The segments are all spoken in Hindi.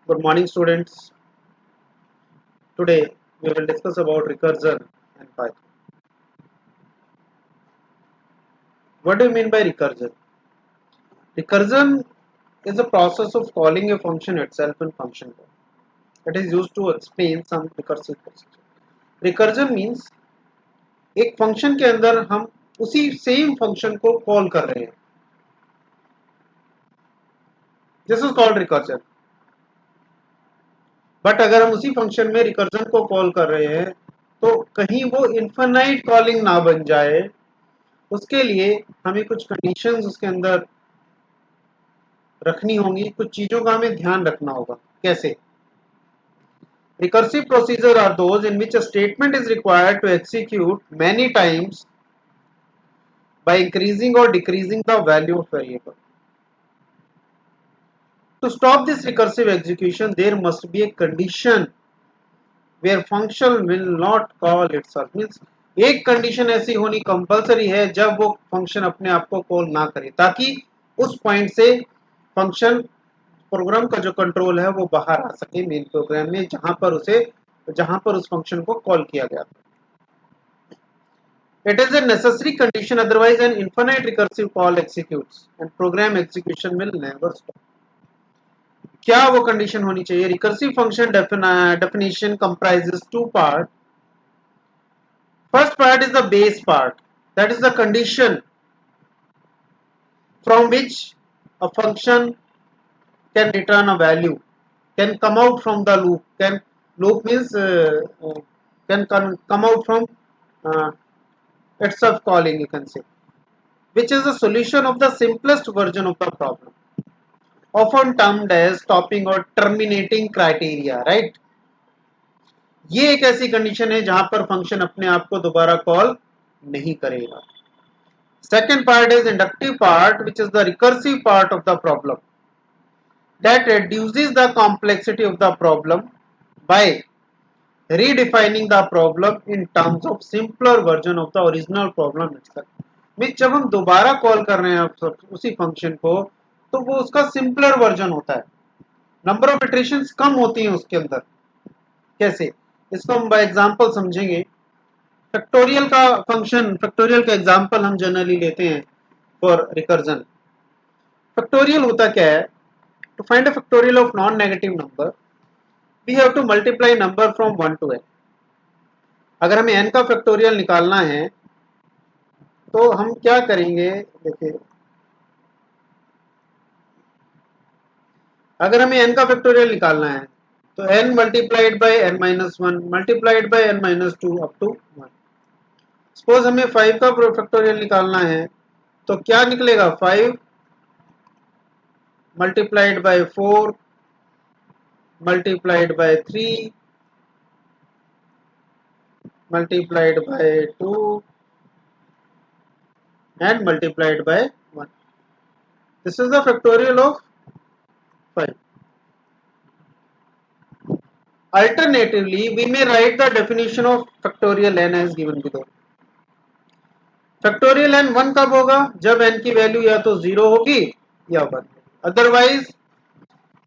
Good morning, students. Today we will discuss about recursion and Python. What do you mean by recursion? Recursion is a process of calling a function itself in function call. It is used to explain some recursive procedure. Recursion means एक फंक्शन के अंदर हम उसी सेम फंक्शन को कॉल कर रहे हैं. This is called recursion. But अगर हम उसी फंक्शन में रिकर्जन को कॉल कर रहे हैं तो कहीं वो इन्फिनाइट कॉलिंग ना बन जाए, उसके लिए हमें कुछ कंडीशंस उसके अंदर रखनी होंगी, कुछ चीजों का हमें ध्यान रखना होगा. कैसे? Recursive procedures are those in which a statement is required to execute many times by increasing or decreasing the value of variable. To stop this recursive execution, there must be a condition where function will not call itself. Means एक कंडीशन ऐसी होनी कंपलसरी है जब वो फंक्शन अपने आप को कॉल ना करे, ताकि उस पॉइंट से फंक्शन प्रोग्राम का जो कंट्रोल है वो बाहर आ सके मेन प्रोग्राम में, जहां पर उस फंक्शन को कॉल किया गया था. It is a necessary condition, otherwise an infinite recursive call executes and program execution will never stop. क्या वो कंडीशन होनी चाहिए? Recursive function definition comprises two parts. First part is the base part, that is the condition from which a function can return a value, can come out from the loop. Can loop means can come out from uh, itself calling, you can say, which is the solution of the simplest version of the problem, often termed as stopping or terminating criteria, right? ये एक ऐसी कंडीशन है जहां पर फंक्शन अपने आप को दोबारा कॉल नहीं करेगा. Second part is inductive part, which is the recursive part of the problem, that reduces the complexity of the problem by redefining the problem in terms of simpler version of the original problem itself. Means जब हम दोबारा कॉल कर रहे हैं उसी फंक्शन को, तो वो उसका सिंपलर वर्जन होता है, नंबर ऑफ इटरेशंस कम होती हैं उसके अंदर. कैसे? इसको हम बाय एग्जांपल समझेंगे. फैक्टोरियल का फंक्शन, फैक्टोरियल का एग्जांपल हम जनरली लेते हैं फॉर रिकर्जन. फैक्टोरियल होता क्या है? To find a factorial of non negative number, we have to multiply number from 1 to n. अगर हमें n का फैक्टोरियल निकालना है तो हम क्या करेंगे? देखिए, अगर हमें n का फैक्टोरियल निकालना है तो n multiplied by n minus 1 multiplied by n minus 2 up to 1. Suppose हमें 5 का फैक्टोरियल निकालना है तो क्या निकलेगा? 5 multiplied by 4 multiplied by 3 multiplied by 2 and multiplied by 1. This is the factorial of 5. Alternatively, we may write the definition of factorial n as given below. Factorial n 1 कब होगा? जब n की वैल्यू या तो 0 होगी या 1. अदरवाइज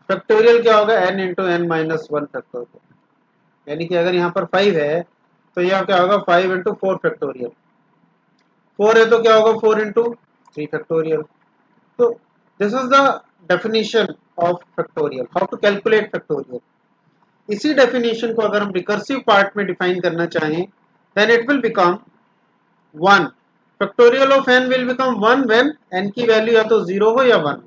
फैक्टोरियल क्या होगा? n into n minus 1 factorial. यानी कि अगर यहाँ पर 5 है तो यह क्या होगा? 5 इंटू 4 फैक्टोरियल. 4 है तो क्या होगा? 4 इंटू 3 फैक्टोरियल. तो this is the definition of factorial, how to calculate factorial. इसी डेफिनेशन को अगर हम रिकर्सिव पार्ट में डिफाइन करना चाहें, then it will become 1. Factorial of n will become 1 when n की वैल्यू या तो 0 हो या 1.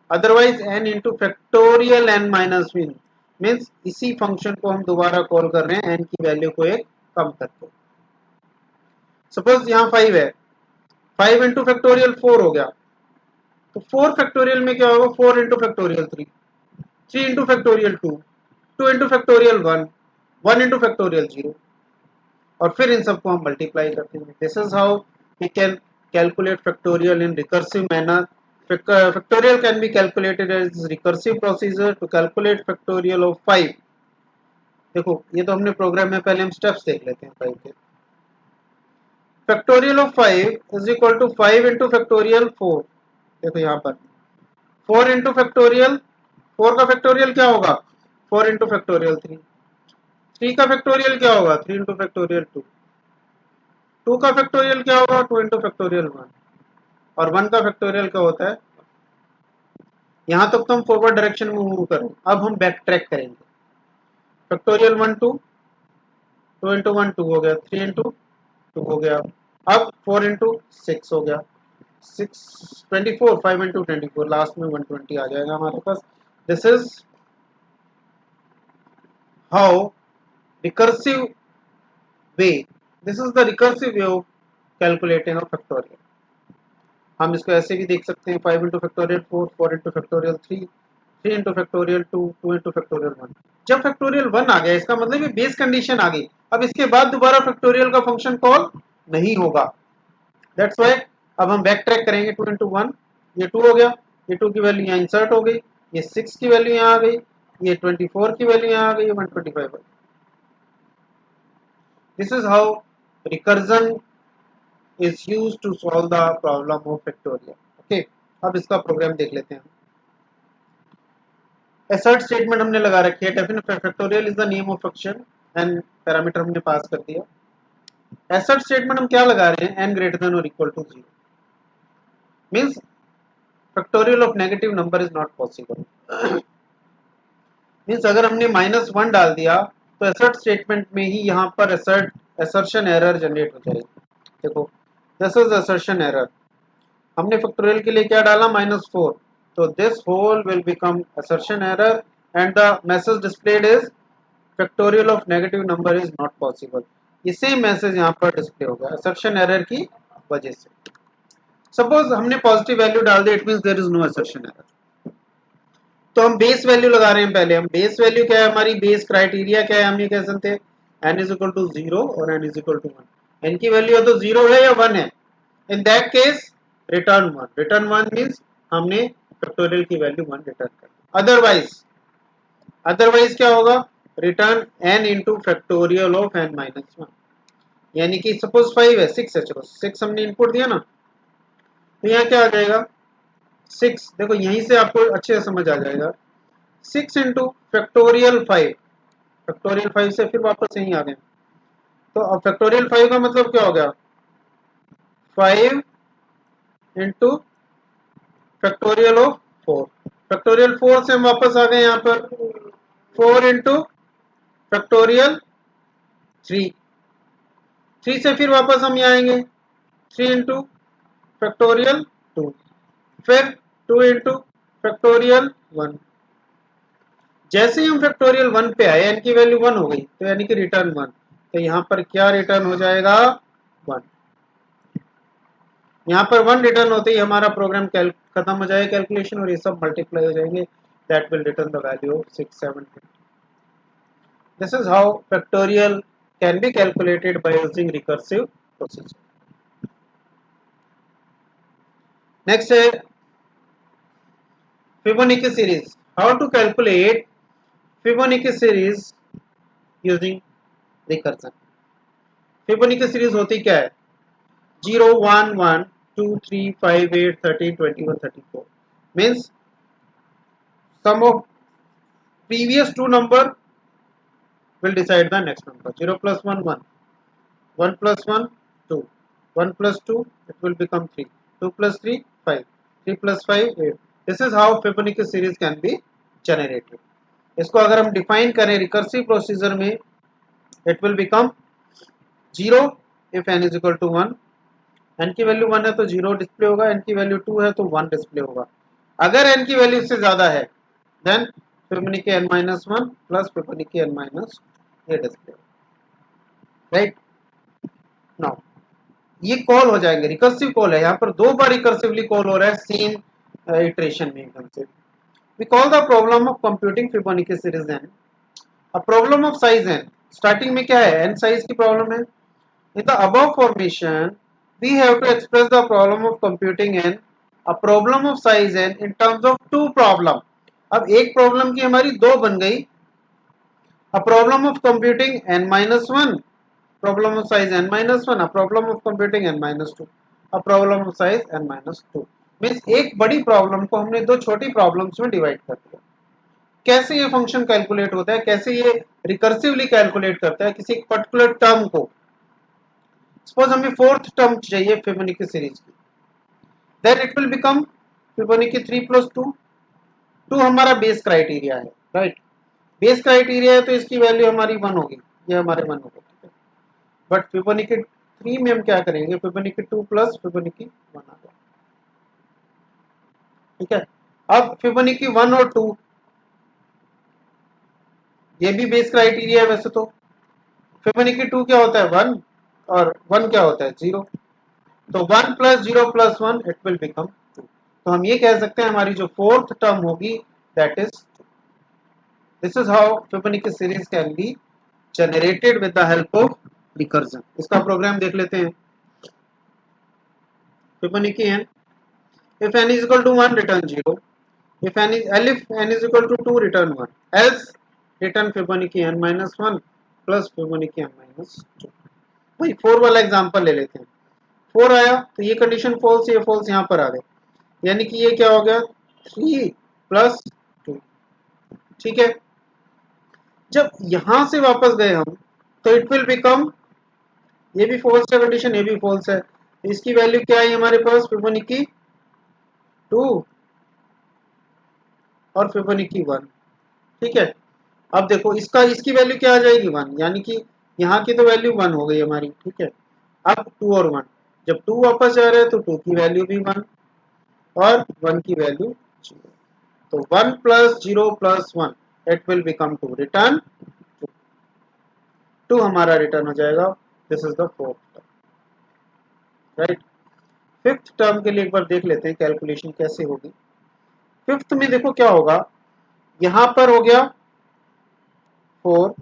Otherwise n into factorial n minus 1 means इसी फंक्शन को हम दोबारा कॉल कर रहे हैं n की वैल्यू को एक कम करके. सपोज यहाँ 5 है, 5 इंटू फैक्टोरियल 4 हो गया, तो 4 फैक्टोरियल में क्या होगा? 4 into factorial 3, 3 into factorial 2, 2 into factorial 1, 1 into factorial 0, और फिर इन सबको हम मल्टीप्लाई करते हैं. This is how we can calculate factorial in recursive manner. Factorial can be calculated as recursive procedure to calculate factorial of 5. देखो, ये तो हमने प्रोग्राम में, पहले हम स्टेप्स देख लेते हैं 5 के. Factorial of 5 is equal to 5 into factorial 4. देखो यहाँ पर 4 इंटू फैक्टोरियल 4 का फैक्टोरियल क्या होगा 4 इंटू फैक्टोरियल 3, 3 का फैक्टोरियल क्या होगा 3 इंटू फैक्टोरियल 2, 2 का फैक्टोरियल क्या होगा 2 इंटू फैक्टोरियल 1, और 1 का फैक्टोरियल क्या होता है। यहां तक तो हम फॉरवर्ड डायरेक्शन में मूव कर रहे हैं, अब हम बैक ट्रैक करेंगे। फैक्टोरियल 1 2, 2 इंटू 1 2 हो गया, 3 इंटू 2 हो गया, अब 4 इंटू 6 हो गया, 6 24, 5 इंटू 24, लास्ट में 120 आ जाएगा हमारे पास। This is how recursive way, this is the recursive way of calculating of factorial. हम इसको ऐसे भी देख सकते हैं 5 into factorial 4, 4 into factorial 3, 3 into factorial 2, 2 into factorial 1। जब फैक्टोरियल 1 आ गया इसका मतलब ये बेस कंडीशन आ गई, अब इसके बाद दोबारा फैक्टोरियल का फंक्शन कॉल नहीं होगा। दैट्स वाई अब हम बैक ट्रैक करेंगे 2 इंटू 1, ये 2 हो गया, ये 2 की वैल्यू यहाँ इंसर्ट हो गई, ये 6 की वैल्यू यहाँ आ गई, ये 24 की वैल्यू यहाँ आ गई, 125। This is how recursion is used to solve the problem of factorial. Okay, अब इसका प्रोग्राम देख लेते हैं। assert स्टेटमेंट हमने लगा रखी है, definite factorial is the name of function and parameter हमने पास कर दिया। assert स्टेटमेंट हम क्या लगा रहे हैं, n ग्रेटर देन और equal to 0 means factorial of negative number is not possible. Means अगर हमने -1 डाल दिया तो assert स्टेटमेंट में ही यहाँ पर assertion एरर जनरेट हो जाएगी। देखो दिस इज assertion एरर, हमने फैक्टोरियल के लिए क्या डाला -4, तो this whole will become assertion error and the message displayed is factorial of negative number is not possible। ये सेम मैसेज यहाँ पर डिस्प्ले होगा assertion error की वजह से। सपोज हमने पॉजिटिव वैल्यू डाल दी, it means there is no assertion error। तो हम बेस वैल्यू लगा रहे हैं, पहले हम बेस वैल्यू क्या है, हमारी बेस क्राइटेरिया क्या है, हम ये कह सकते हैं n इज इक्वल टू 0 और n is equal to 1। n की वैल्यू तो 0 है या 1 है, in that case return 1, return 1 means हमने फैक्टोरियल की वैल्यू 1 रिटर्न कर। अदरवाइज क्या होगा, return n into factorial of n minus 1, यानी कि सपोज 5 है 6 है, चलो 6 हमने इनपुट दिया ना, तो यहाँ क्या आ जाएगा 6, देखो यहीं से आपको अच्छे से समझ आ जाएगा, 6 इंटू फैक्टोरियल 5, फैक्टोरियल 5 से फिर वापस यहीं आ गए, तो अब फैक्टोरियल 5 का मतलब क्या हो गया 5 इंटू फैक्टोरियल ऑफ 4, फैक्टोरियल 4 से हम वापस आ गए यहाँ पर 4 इंटू फैक्टोरियल 3, 3 से फिर वापस हम यहाँ आएंगे 3 इंटू फैक्टोरियल 2, फिर 2 इंटू फैक्टोरियल 1। जैसे ही हम फैक्टोरियल 1 पे आए n की वैल्यू 1 हो गई, तो यानी कि रिटर्न 1, तो यहाँ पर क्या रिटर्न हो जाएगा 1। यहाँ पर 1 रिटर्न होते ही हमारा प्रोग्राम खत्म हो जाएगा कैलकुलेशन, और ये सब मल्टीप्लाई हो जाएंगे, that will return the value of 6 7 2। This is how factorial can be calculated by using recursive procedure. Next है Fibonacci series, how to calculate Fibonacci series using recursion. Fibonacci series होती क्या है, 0 1 1 2 3 5 8 13 21 34 means sum of previous two number will decide the next number। 0 plus 1 1, 1 plus 1 2, 1 plus 2 it will become 3, 2 plus 3 5, 3 plus 5 8। this is how Fibonacci series can be generated। इसको अगर हम डिफाइन करें रिकर्सिव प्रोसीजर में, it will become 0 if n is equal to 1, n की वैल्यू 1 है तो 0 डिस्प्ले होगा, n की वैल्यू 2 है तो 1 डिस्प्ले होगा। अगर n की वैल्यू से ज्यादा है then Fibonacci n-1 plus Fibonacci n- ये डिस्प्ले होगा, राइट। नाउ ये कॉल हो जाएंगे, रिकर्सिव कॉल है, यहाँ पर दो बार रिकर्सिवली कॉल हो रहा है सेम इटरेशन में एकदम से। We call the problem of computing Fibonacci series n a problem of size n। Starting में क्या है, n साइज की प्रॉब्लम है। In the above formation, we have to express the problem of computing n, a problem of size n in terms of two problem। अब एक प्रॉब्लम की हमारी दो बन गई, a problem of computing n-1, problem of size n-1, a problem of computing n-2, a problem of size n-2। Means एक बड़ी प्रॉब्लम को हमने दो छोटी प्रॉब्लम्स में डिवाइड कर दिया। कैसे ये फंक्शन कैलकुलेट होता है, कैसे ये रिकर्सिवली कैलकुलेट करता है किसी एक पर्टिकुलर टर्म को। सपोज हमें फोर्थ टर्म चाहिए फिबोनाची सीरीज की, then it will become Fibonacci 3 plus 2। 2 हमारा बेस क्राइटेरिया है, राइट। बेस क्राइटेरिया है तो इसकी वैल्यू हमारी 1 होगी, ये हमारे 1 होगा, ठीक है। बट फिबोनाची 3 में हम क्या करेंगे, फिबोनाची 2 प्लस फिबोनाची 1 आ गया, ठीक है। अब फिबोनाची 1 और 2 ये भी बेस क्राइटेरिया है वैसे तो। फिबोनाची 2 क्या होता है 1 और 1 क्या होता है 0, तो 1 plus 0 plus 1 it will become 2। तो हम ये कह सकते हैं हमारी जो फोर्थ टर्म होगी that is, this is how Fibonacci series can be generated with the help of recursion. इसका प्रोग्राम देख लेते हैं। Fibonacci n, if n is equal to 1 return 0, if n is equal to 2 return 1, else return Fibonacci n minus 1 plus Fibonacci n minus 2। वही 4 वाला एग्जांपल ले लेते हैं। 4 आया तो ये कंडीशन फॉल्स, ये फॉल्स यहाँ पर आ गए, यानी कि ये क्या हो गया 3 प्लस 2, ठीक है। जब यहां से वापस गए हम तो इट विल बिकम, ये भी फॉल्स है कंडीशन, ये भी फॉल्स है, तो इसकी वैल्यू क्या है हमारे पास फिबोनाची 2 और फिबोनाची 1, ठीक है। अब देखो इसका, इसकी वैल्यू क्या आ जाएगी 1, यानी कि यहाँ की तो वैल्यू 1 हो गई हमारी, ठीक है। अब 2 और 1, जब 2 वापस जा रहे हैं तो 2 की वैल्यू भी 1 और 1 की वैल्यू 0, तो 1 plus 0 plus 1 it will become 2, return 2 हमारा रिटर्न हो जाएगा। This is the fourth term, right. Fifth term के लिए एक बार देख लेते हैं कैलकुलेशन कैसे होगी। फिफ्थ में देखो क्या होगा, यहां पर हो गया 4,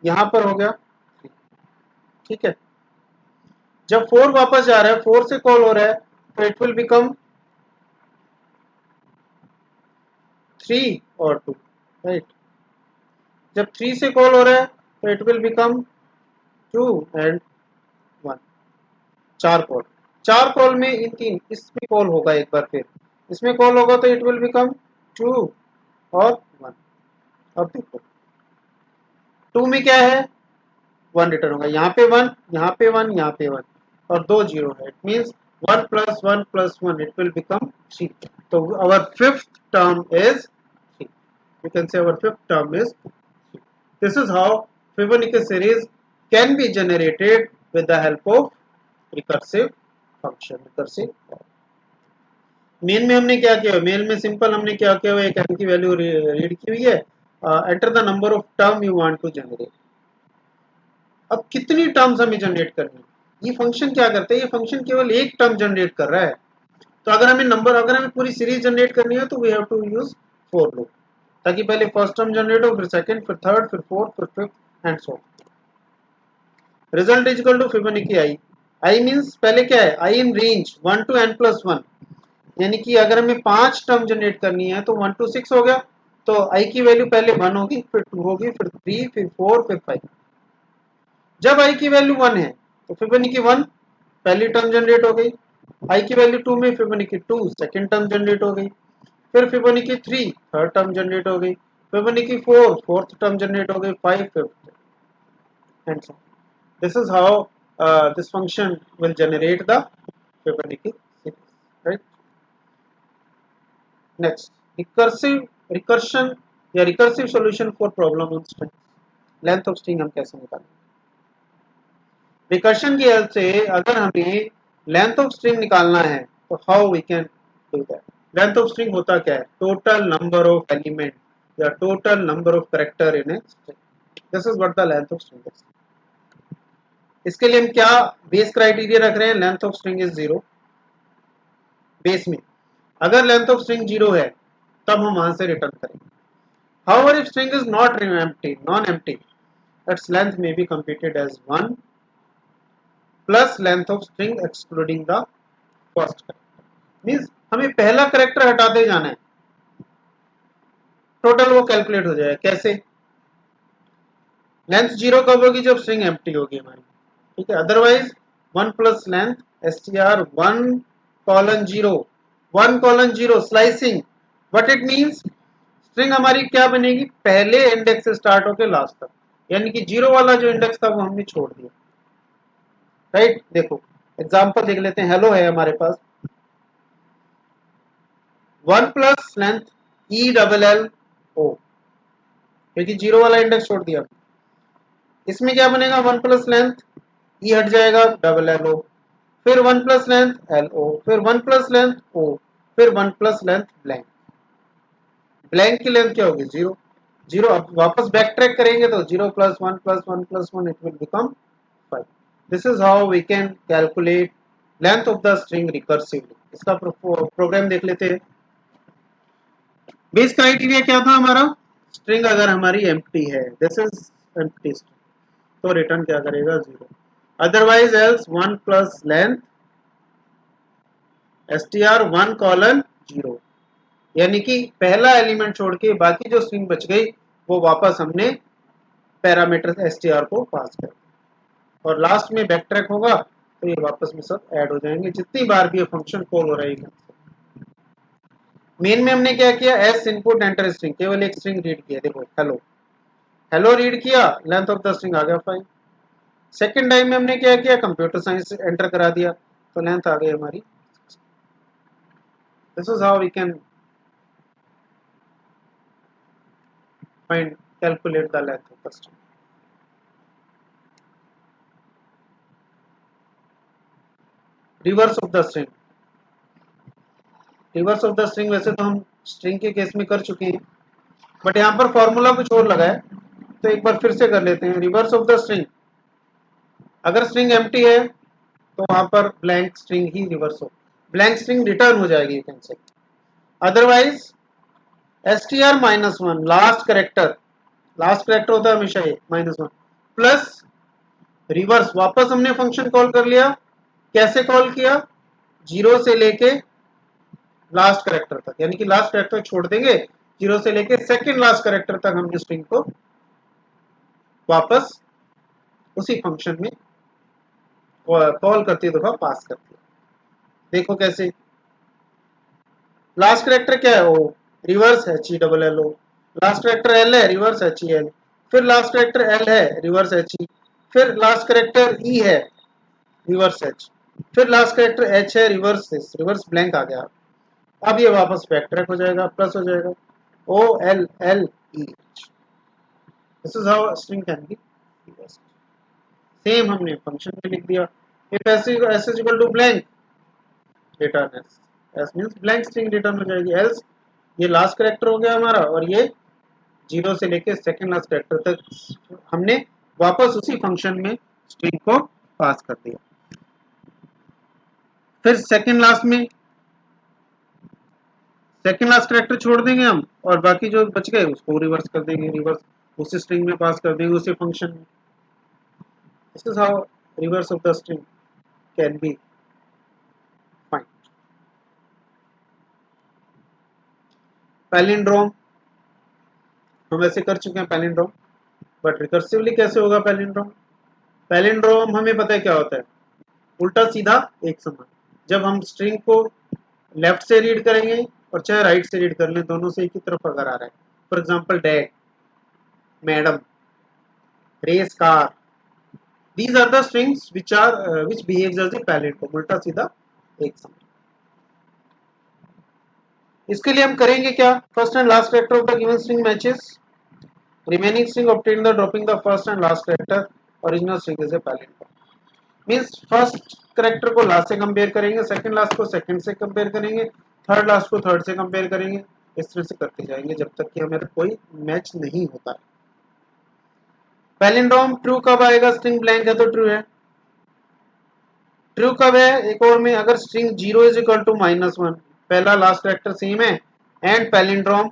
यहां पर हो गया 3, ठीक है। जब 4 वापस जा रहा है, 4 से कॉल हो रहा है तो इट विल बिकम 3 और 2, राइट। जब 3 से कॉल हो रहा है तो it will become 2 and 1, 4 call, 4 call में इन तीन, इसमें कॉल होगा एक बार, फिर इसमें कॉल होगा तो इट विल बिकम 2 और 1। अब देखो 2 में क्या है 1 रिटर्न होगा, यहाँ पे 1, यहाँ पे 1, यहाँ पे 1 और 2 0 है, it means 1 plus 1 plus 1 it will become 3। तो our fifth term is 3, you can say our fifth term is 3। This is how Fibonacci series can be generated with the help of recursive function, recursive। Main में हमने क्या किया, मेन में सिंपल हमने क्या किया हुआ, एक n की वैल्यू रीड की हुई है, enter the number of term you want to generate. अब कितनी टर्म्स हमें जनरेट करनी है, ये फंक्शन क्या करता है, ये फंक्शन केवल एक टर्म जनरेट कर रहा है। तो अगर हमें नंबर, अगर हमें पूरी सीरीज जनरेट करनी है तो we have to use for loop, ताकि पहले फर्स्ट टर्म जनरेट हो, फिर सेकंड, फिर थर्ड, फिर फोर्थ, फिर fifth and so. Result is equal to Fibonacci I. I means पहले क्या है, I in range 1 to n plus 1, यानी कि अगर हमें 5 टर्म जनरेट करनी है तो 1 टू 6 हो गया, तो आई की वैल्यू पहले 1 होगी, फिर 2 होगी, फिर 3, फिर 4, फिर 5। जब आई की वैल्यू 1 है तो फिबोनाची 1 पहली टर्म जनरेट हो गई, आई की वैल्यू 2 में फिबोनाची 2 सेकंड टर्म जनरेट हो गई, फिर फिबोनाची 3 थर्ड टर्म जनरेट हो गई, फिबोनाची 4 फोर्थ टर्म जनरेट हो गई, 5 fifth and so. This is how this function will generate the Fibonacci series, right? Next, recursion या recursive solution for problem on string। Length of string हम कैसे निकालेंगे, रिकर्शन की हेल्प से अगर हमें लेंथ ऑफ स्ट्रिंग निकालना है तो how we can do that. Length of string होता क्या है, टोटल नंबर ऑफ एलिमेंट या total number of character in a string, this is what the length of string is. इसके लिए हम क्या बेस क्राइटेरिया रख रहे हैं, length of string is 0 base में। अगर लेंथ ऑफ स्ट्रिंग 0 है तब हम वहां से रिटर्न करेंगे। However, if string is not empty, non-empty, its length may be computed as 1 plus length of string excluding the first character। Means हमें पहला करेक्टर हटाते जाना है, टोटल वो कैलकुलेट हो जाएगा। कैसे, लेंथ 0 कब होगी, जब स्ट्रिंग एम्प्टी होगी हमारी, ठीक है। Otherwise 1 plus length str 1:0 1:0 slicing, what it means, string हमारी क्या बनेगी, पहले इंडेक्स से स्टार्ट होकर लास्ट तक, यानी कि 0 वाला जो इंडेक्स था वो हमने छोड़ दिया, राइट। देखो एग्जांपल देख लेते हैं। हेलो है हमारे पास, 1 plus length E double L O, क्योंकि 0 वाला इंडेक्स छोड़ दिया। इसमें क्या बनेगा, 1 प्लस लेंथ ई हट जाएगा, डबल एल ओ, फिर 1 प्लस लेंथ एल ओ, फिर 1 प्लस लेंथ ओ, फिर 1 प्लस लेंथ ब्लैंक। ब्लैंक की लेंथ क्या होगी, 0। 0 अब वापस बैक ट्रैक करेंगे तो 0 plus 1 plus 1 plus 1 it will become 5। This is how we can calculate length of the string recursively. इसका प्रोग्राम देख लेते हैं। बेस क्राइटेरिया क्या था हमारा, स्ट्रिंग अगर हमारी एम्प्टी है, दिस इज एम्प्टी स्ट्रिंग, तो रिटर्न क्या करेगा, 0। Otherwise else 1 plus length str 1 colon 0, यानी कि पहला एलिमेंट छोड़ के बाकी जो स्ट्रिंग बच गई वो वापस हमने पैरामीटर str को पास कर दिया, और लास्ट में बैक ट्रैक होगा तो ये वापस में सब ऐड हो जाएंगे जितनी बार भी ये फंक्शन कॉल हो रही है। मेन में हमने क्या किया, एस इनपुट एंटर स्ट्रिंग, केवल एक स्ट्रिंग रीड किया, देखो हेलो, हेलो रीड किया, लेंथ ऑफ द स्ट्रिंग आ गया 5। सेकंड टाइम में हमने क्या किया, कंप्यूटर साइंस एंटर करा दिया तो लेंथ आ गई हमारी। This is how we can find calculate the length of the string. Reverse of the string, reverse of the string वैसे तो हम स्ट्रिंग के केस में कर चुके हैं, बट यहाँ पर फॉर्मूला कुछ और लगा है तो एक बार फिर से कर लेते हैं। रिवर्स ऑफ द स्ट्रिंग, अगर स्ट्रिंग एम्प्टी है तो वहां पर ब्लैंक स्ट्रिंग ही रिवर्स हो, ब्लैंक स्ट्रिंग रिटर्न हो जाएगी, you can say. Otherwise str minus 1 last character, last character होता है हमेशा ये -1 प्लस रिवर्स, वापस हमने फंक्शन कॉल कर लिया। कैसे कॉल किया, 0 से लेके लास्ट करेक्टर तक, यानी कि लास्ट करेक्टर छोड़ देंगे, 0 से लेके सेकंड लास्ट करेक्टर तक हमने स्ट्रिंग को वापस उसी फंक्शन में कॉल करते दफा पास करते। देखो कैसे, लास्ट करेक्टर क्या है, O reverse H E double L O, last character L है, रिवर्स एच ई एल, फिर लास्ट करेक्टर एल है, रिवर्स एच ई, फिर लास्ट करेक्टर ई है, रिवर्स एच, फिर लास्ट करेक्टर एच है, रिवर्स एस, रिवर्स ब्लैंक आ गया। अब ये वापस बैक ट्रैक हो जाएगा, प्लस हो जाएगा, O L L E H. This is how string can be reverse. Same हमने फंक्शन में लिख दिया, if S is equal to blank return S, S means blank string return हो जाएगी। एल्स ये लास्ट करेक्टर हो गया हमारा, और ये 0 से लेके सेकंड लास्ट करेक्टर तक हमने वापस उसी फंक्शन में स्ट्रिंग को पास कर दिया। फिर सेकंड लास्ट में सेकंड लास्ट करेक्टर छोड़ देंगे हम, और बाकी जो बच गए उसको रिवर्स कर देंगे, रिवर्स उसी स्ट्रिंग में पास कर देंगे उसी फंक्शन में। This is how reverse of the string can B find. Palindrome हम ऐसे कर चुके हैं पैलिंड्रोम, बट रिकर्सिवली कैसे होगा पैलिंड्रोम। पैलिंड्रोम हमें पता है क्या होता है, उल्टा सीधा एक समान। जब हम स्ट्रिंग को लेफ्ट से रीड करेंगे और चाहे राइट से रीड कर लें, दोनों से एक ही तरफ अगर आ रहा है, for example dad, madam, race car, these are the strings which are which behaves as a palindrome, उल्टा सीधा एक समान। इसके लिए हम करेंगे क्या, first and last character of the given string matches remaining string obtained the dropping the first and last character original string is a palindrome। Means first character को लास्ट से कंपेयर करेंगे, सेकंड लास्ट को सेकंड से कंपेयर करेंगे, थर्ड लास्ट को थर्ड से कंपेयर करेंगे, इस तरह से करते जाएंगे जब तक कि हमें कोई मैच नहीं होता। पैलिंड्रोम ट्रू कब आएगा, स्ट्रिंग ब्लैंक है तो ट्रू है। ट्रू कब है, एक और में, अगर स्ट्रिंग 0 इज इक्वल टू -1, पहला लास्ट कैरेक्टर सेम है, एंड पैलिंड्रोम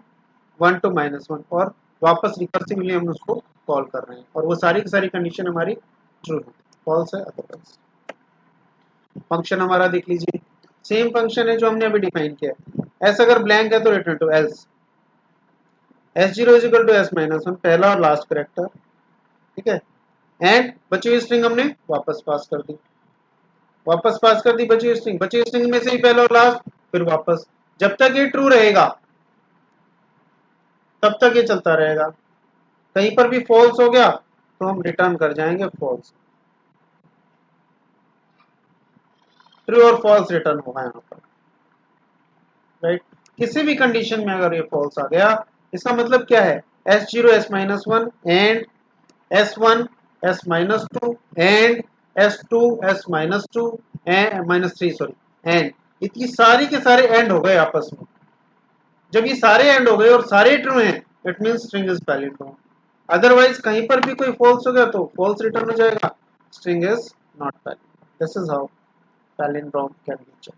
1 to -1, और वापस रिकर्सिवली हम उसको कॉल कर रहे हैं, और वो सारी की सारी कंडीशन हमारी ट्रू है, फॉल्स है अदरवाइज। फंक्शन हमारा देख लीजिए, सेम फंक्शन है जो हमने अभी डिफाइन किया है। एस अगर ब्लैंक है तो return true else s0 is equal to s-1, पहला और लास्ट कैरेक्टर, ठीक है, एंड बची हुई स्ट्रिंग हमने वापस पास कर दी, वापस पास कर दी बची हुई स्ट्रिंग, बची हुई स्ट्रिंग में से ही पहला और लास्ट, फिर वापस, जब तक ये ट्रू रहेगा तब तक ये चलता रहेगा। कहीं पर भी फॉल्स हो गया तो हम रिटर्न कर जाएंगे फॉल्स, ट्रू और फॉल्स रिटर्न होगा यहाँ पर, राइट। किसी भी कंडीशन में अगर ये फॉल्स आ गया, इसका मतलब क्या है, S0 S-1 and S1 S-2 and S2 S-2 -3 sorry, and इतनी सारी के सारे एंड हो गए आपस में। जब ये सारे एंड हो गए और सारे ट्रू हैं, it means string is palindrome. Otherwise कहीं पर भी कोई फॉल्स हो गया तो फॉल्स रिटर्न हो जाएगा, string is not palindrome. This is how palindrome can be check.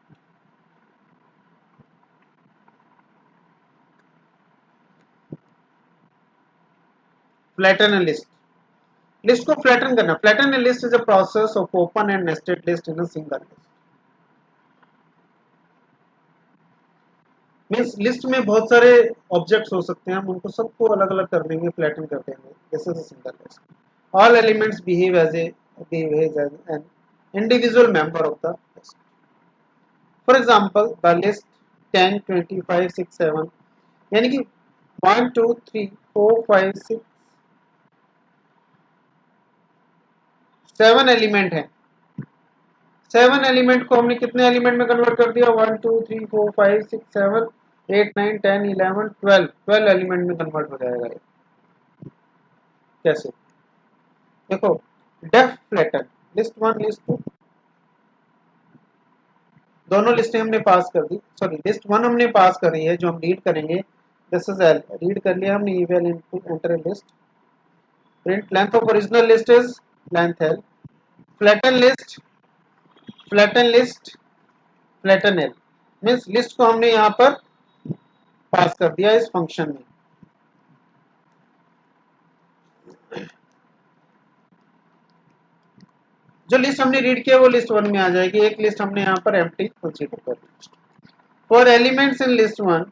Flatten a list, list को फ्लैटन करना। Flatten a list is a process of open and nested list in a single list. Means list में बहुत सारे ऑब्जेक्ट्स हो सकते हैं, हम उनको सबको अलग अलग कर देंगे, फ्लैटन कर देंगे, this is a single list. All elements behave as an individual member of the list. For example the list 10 20 5 6 7, यानी कि 1 2 3 4 5 6 7 एलिमेंट है। 7 एलिमेंट को हमने कितने एलिमेंट में कन्वर्ट कर दिया, 1 2 3 4 5 6 7 8 9 10 11 12, 12 एलिमेंट में कन्वर्ट हो जाएगा ये। कैसे, देखो, डेफ फ्लैटन लिस्ट 1 लिस्ट 2 दोनों लिस्टें हमने पास कर दी, सॉरी लिस्ट 1 हमने पास करी है जो हम रीड करेंगे, दिस इज एल, रीड कर लिया हमने, evil into enter list, print length of original list is length L, flatten list, flatten list, flatten L, means list को हमने यहाँ पर पास कर दिया इस फंक्शन में। जो लिस्ट हमने रीड किया वो लिस्ट 1 में आ जाएगी, एक लिस्ट हमने यहाँ पर एम्प्टी कंसीडर कर दी। For elements in list 1,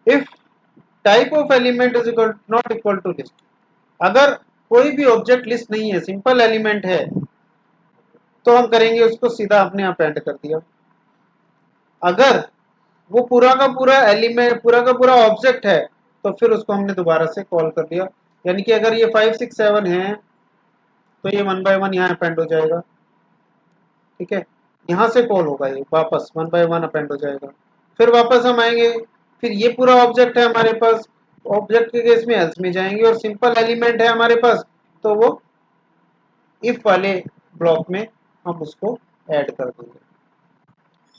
if type of element is equal not equal to list, अगर कोई भी ऑब्जेक्ट लिस्ट नहीं है, सिंपल एलिमेंट है, तो हम करेंगे उसको सीधा अपने अपेंड कर दिया। अगर वो पूरा का पूरा एलिमेंट, पूरा का पूरा ऑब्जेक्ट है, तो फिर उसको हमने दोबारा से कॉल कर दिया। यानी कि अगर ये 5 6 7 है तो ये 1 बाय 1 यहाँ अपेंड हो जाएगा, ठीक है, यहाँ से कॉल होगा, ये वापस 1 बाय 1 अपेंड हो जाएगा, फिर वापस हम आएंगे, फिर ये पूरा ऑब्जेक्ट है हमारे पास, ऑब्जेक्ट के केस में एल्स में जाएंगे, और सिंपल एलिमेंट है हमारे पास, तो वो इफ वाले ब्लॉक में हम उसको ऐड कर देंगे।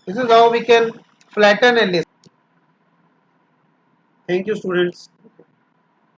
This is how we can flatten a list. Thank you students.